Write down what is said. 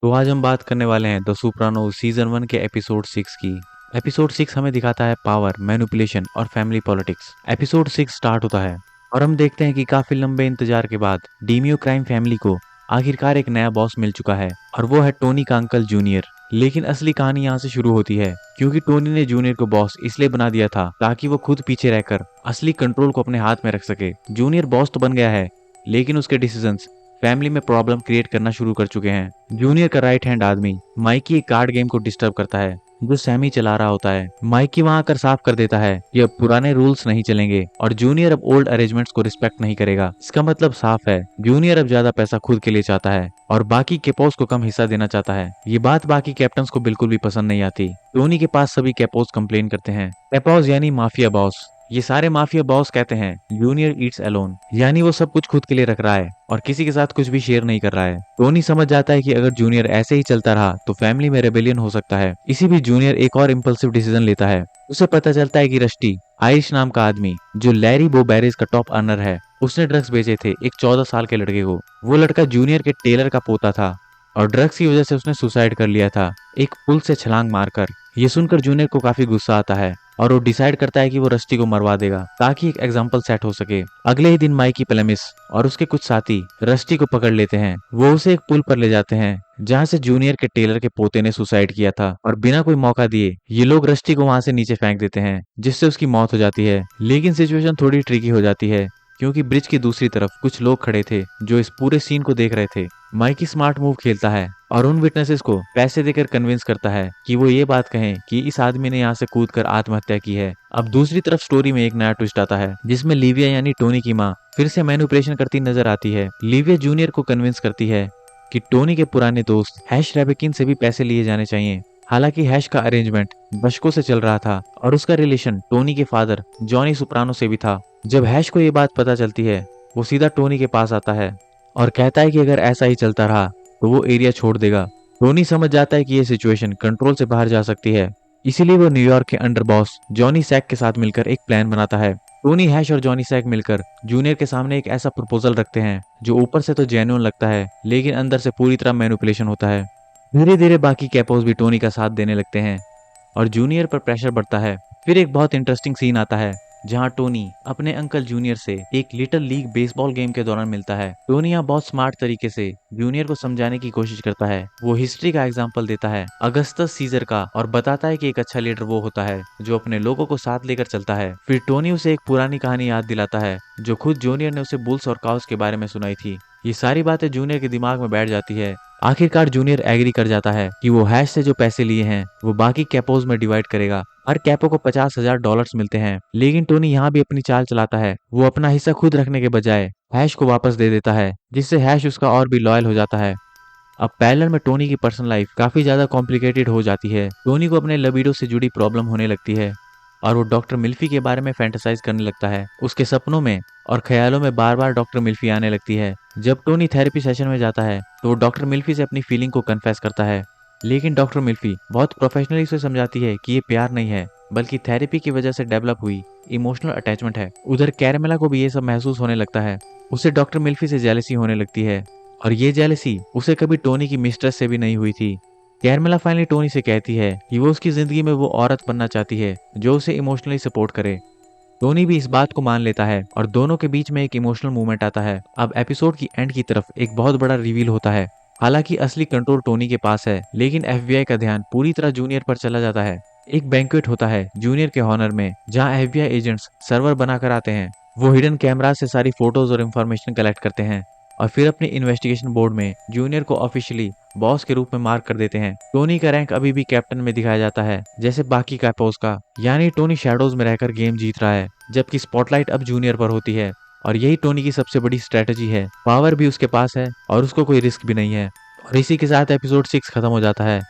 तो आज हम बात करने वाले हैं द सोप्रानो सीजन 1 के एपिसोड 6 की। एपिसोड 6 हमें दिखाता है पावर, मैनिपुलेशन और फैमिली पॉलिटिक्स। एपिसोड 6 स्टार्ट होता है और हम देखते हैं कि काफी लंबे इंतजार के बाद डीमियो क्राइम फैमिली को आखिरकार एक नया बॉस मिल चुका है और वो है टोनी का अंकल जूनियर। लेकिन असली कहानी यहाँ से शुरू होती है क्योंकि टोनी ने जूनियर को बॉस इसलिए बना दिया था ताकि वो खुद पीछे रहकर असली कंट्रोल को अपने हाथ में रख सके। जूनियर बॉस तो बन गया है लेकिन उसके डिसीजंस फैमिली में प्रॉब्लम क्रिएट करना शुरू कर चुके हैं। जूनियर का राइट हैंड आदमी माइकी एक कार्ड गेम को डिस्टर्ब करता है जो सैमी चला रहा होता है। माइकी वहां आकर साफ कर देता है कि अब पुराने रूल्स नहीं चलेंगे और जूनियर अब ओल्ड अरेंजमेंट्स को रिस्पेक्ट नहीं करेगा। इसका मतलब साफ है, जूनियर अब ज्यादा पैसा खुद के लिए चाहता है और बाकी कैपोस को कम हिस्सा देना चाहता है। ये बात बाकी कैप्टन्स को बिल्कुल भी पसंद नहीं आती। टोनी के पास सभी कैपोस कंप्लेन करते हैं। कैपोस यानी माफिया बॉस। ये सारे माफिया बॉस कहते हैं जूनियर ईट्स अलोन, यानी वो सब कुछ खुद के लिए रख रहा है और किसी के साथ कुछ भी शेयर नहीं कर रहा है। टोनी समझ जाता है कि अगर जूनियर ऐसे ही चलता रहा तो फैमिली में रेबेलियन हो सकता है। इसी बीच जूनियर एक और इम्पल्सिव डिसीजन लेता है। उसे पता चलता है कि रस्टी, आयरिश नाम का आदमी जो लैरी बो बैरेज का टॉप अर्नर है, उसने ड्रग्स बेचे थे एक 14 साल के लड़के को। वो लड़का जूनियर के टेलर का पोता था और ड्रग्स की वजह से उसने सुसाइड कर लिया था, एक पुल से छलांग मारकर। ये सुनकर जूनियर को काफी गुस्सा आता है और वो डिसाइड करता है कि वो रस्टी को मरवा देगा ताकि एक एग्जाम्पल सेट हो सके। अगले ही दिन माइकी प्लेमिस और उसके कुछ साथी रस्टी को पकड़ लेते हैं। वो उसे एक पुल पर ले जाते हैं जहाँ से जूनियर के टेलर के पोते ने सुसाइड किया था और बिना कोई मौका दिए ये लोग रस्टी को वहां से नीचे फेंक देते हैं जिससे उसकी मौत हो जाती है। लेकिन सिचुएशन थोड़ी ट्रिकी हो जाती है क्योंकि ब्रिज की दूसरी तरफ कुछ लोग खड़े थे जो इस पूरे सीन को देख रहे थे। माइकी स्मार्ट मूव खेलता है और उन विटनेसेस को पैसे देकर कन्विंस करता है कि वो ये बात कहें कि इस आदमी ने यहाँ से कूदकर आत्महत्या की है। अब दूसरी तरफ स्टोरी में एक नया ट्विस्ट आता है जिसमें लिविया यानी टोनी की माँ फिर से मैनिपुलेशन करती नजर आती है। लिविया जूनियर को कन्विंस करती है कि टोनी के पुराने दोस्त हैश रेबेकिन से भी पैसे लिए जाने चाहिए। हालांकि हैश का अरेंजमेंट दशकों से चल रहा था और उसका रिलेशन टोनी के फादर जॉनी सोप्रानो से भी था। जब हैश को ये बात पता चलती है वो सीधा टोनी के पास आता है और कहता है कि अगर ऐसा ही चलता रहा तो वो एरिया छोड़ देगा। टोनी समझ जाता है कि ये सिचुएशन कंट्रोल से बाहर जा सकती है, इसीलिए वो न्यूयॉर्क के अंडर बॉस जॉनी सैक के साथ मिलकर एक प्लान बनाता है। टोनी, हैश और जॉनी सैक मिलकर जूनियर के सामने एक ऐसा प्रपोजल रखते हैं जो ऊपर से तो जेन्युइन लगता है लेकिन अंदर से पूरी तरह मैनिपुलेशन होता है। धीरे धीरे बाकी कैपोस भी टोनी का साथ देने लगते हैं और जूनियर पर प्रेशर बढ़ता है। फिर एक बहुत इंटरेस्टिंग सीन आता है जहां टोनी अपने अंकल जूनियर से एक लिटिल लीग बेसबॉल गेम के दौरान मिलता है। टोनी यहाँ बहुत स्मार्ट तरीके से जूनियर को समझाने की कोशिश करता है। वो हिस्ट्री का एग्जाम्पल देता है, अगस्टस सीजर का, और बताता है कि एक अच्छा लीडर वो होता है जो अपने लोगों को साथ लेकर चलता है। फिर टोनी उसे एक पुरानी कहानी याद दिलाता है जो खुद जूनियर ने उसे बुल्स और काउस के बारे में सुनाई थी। ये सारी बातें जूनियर के दिमाग में बैठ जाती है। आखिरकार जूनियर एग्री कर जाता है कि वो हैश से जो पैसे लिए हैं वो बाकी कैपोज में डिवाइड करेगा। हर कैपो को $50,000 मिलते हैं। लेकिन टोनी यहाँ भी अपनी चाल चलाता है। वो अपना हिस्सा खुद रखने के बजाय हैश को वापस दे देता है जिससे हैश उसका और भी लॉयल हो जाता है। अब पैरेलल में टोनी की पर्सनल लाइफ काफी ज्यादा कॉम्प्लिकेटेड हो जाती है। टोनी को अपने लिबिडो से जुड़ी प्रॉब्लम होने लगती है और वो डॉक्टर मिल्फी के बारे में फैंटेसाइज करने लगता है। उसके सपनों में और ख्यालों में बार बार डॉक्टर मिल्फी आने लगती है। जब टोनी थेरेपी सेशन में जाता है तो वो डॉक्टर मिल्फी से अपनी फीलिंग को कन्फेस करता है। लेकिन डॉक्टर मिल्फी बहुत प्रोफेशनली उसे समझाती है कि ये प्यार नहीं है बल्कि थेरेपी की वजह से डेवलप हुई इमोशनल अटैचमेंट है। उधर कैरमेला को भी ये सब महसूस होने लगता है। उसे डॉक्टर मिल्फी से जेलसी होने लगती है और ये जेलसी उसे कभी टोनी की मिस्ट्रेस से भी नहीं हुई थी। कैरमेला फाइनली टोनी से कहती है कि वो उसकी जिंदगी में वो औरत बनना चाहती है जो उसे इमोशनली सपोर्ट करे। टोनी भी इस बात को मान लेता है और दोनों के बीच में एक इमोशनल मूवमेंट आता है। अब एपिसोड की एंड की तरफ एक बहुत बड़ा रिवील होता है। हालांकि असली कंट्रोल टोनी के पास है लेकिन एफबीआई का ध्यान पूरी तरह जूनियर पर चला जाता है। एक बैंक्वेट होता है जूनियर के हॉनर में जहां एफबीआई एजेंट्स सर्वर बनाकर आते हैं। वो हिडन कैमरा से सारी फोटोज और इन्फॉर्मेशन कलेक्ट करते हैं और फिर अपने इन्वेस्टिगेशन बोर्ड में जूनियर को ऑफिशियली बॉस के रूप में मार्क कर देते हैं। टोनी का रैंक अभी भी कैप्टन में दिखाया जाता है जैसे बाकी कैपोस का, यानी टोनी शैडोज में रहकर गेम जीत रहा है जबकि स्पॉटलाइट अब जूनियर पर होती है। और यही टोनी की सबसे बड़ी स्ट्रेटजी है। पावर भी उसके पास है और उसको कोई रिस्क भी नहीं है। और इसी के साथ एपिसोड 6 खत्म हो जाता है।